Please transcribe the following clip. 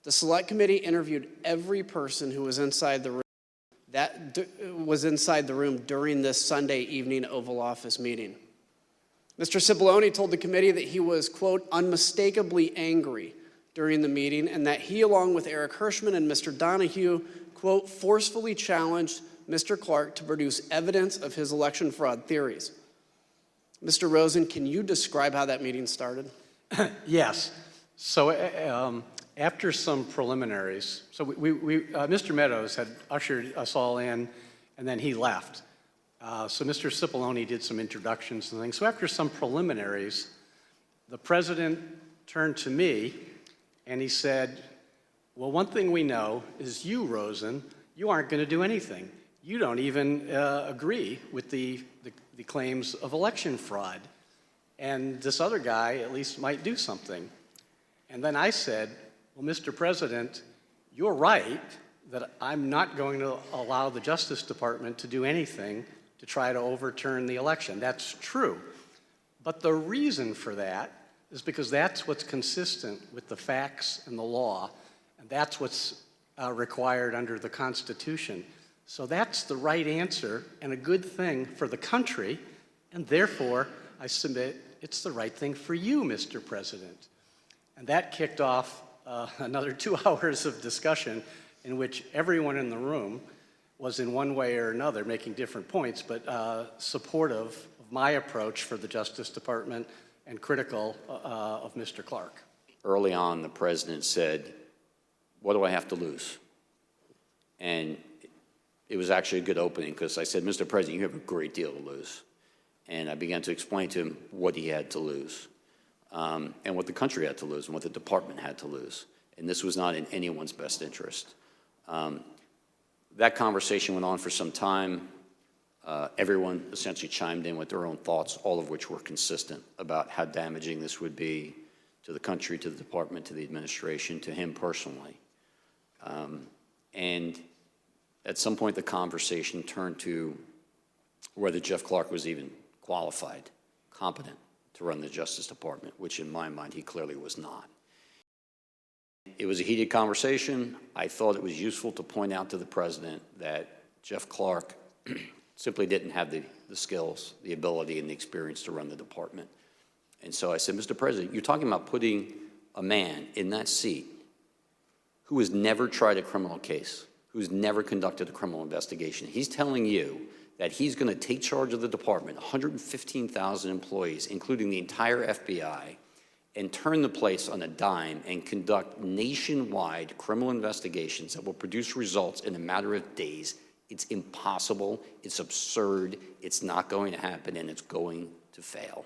The Select Committee interviewed every person who was inside the room during this Sunday evening Oval Office meeting. Mr. Cipollone told the committee that he was, quote, unmistakably angry during the meeting, and that he, along with Eric Herschmann and Mr. Donoghue, quote, forcefully challenged Mr. Clark to produce evidence of his election fraud theories. Mr. Rosen, can you describe how that meeting started? Yes. So after some preliminaries, so Mr. Meadows had ushered us all in, and then he left. So Mr. Cipollone did some introductions and things. So after some preliminaries, the president turned to me and he said, well, one thing we know is you, Rosen, you aren't going to do anything. You don't even agree with the claims of election fraud. And this other guy at least might do something. And then I said, well, Mr. President, you're right that I'm not going to allow the Justice Department to do anything to try to overturn the election. That's true. But the reason for that is because that's what's consistent with the facts and the law, and that's what's required under the Constitution. So that's the right answer and a good thing for the country, and therefore I submit it's the right thing for you, Mr. President. And that kicked off another 2 hours of discussion in which everyone in the room was in one way or another making different points, but supportive of my approach for the Justice Department and critical of Mr. Clark. Early on, the president said, what do I have to lose? And it was actually a good opening because I said, Mr. President, you have a great deal to lose. And I began to explain to him what he had to lose and what the country had to lose and what the department had to lose. And this was not in anyone's best interest. That conversation went on for some time. Everyone essentially chimed in with their own thoughts, all of which were consistent about how damaging this would be to the country, to the department, to the administration, to him personally. And at some point, the conversation turned to whether Jeff Clark was even qualified, competent to run the Justice Department, which in my mind, he clearly was not. It was a heated conversation. I thought it was useful to point out to the president that Jeff Clark simply didn't have the skills, the ability, and the experience to run the department. And so I said, Mr. President, you're talking about putting a man in that seat who has never tried a criminal case, who's never conducted a criminal investigation. He's telling you that he's going to take charge of the department, 115,000 employees, including the entire FBI, and turn the place on a dime and conduct nationwide criminal investigations that will produce results in a matter of days. It's impossible, it's absurd, it's not going to happen, and it's going to fail.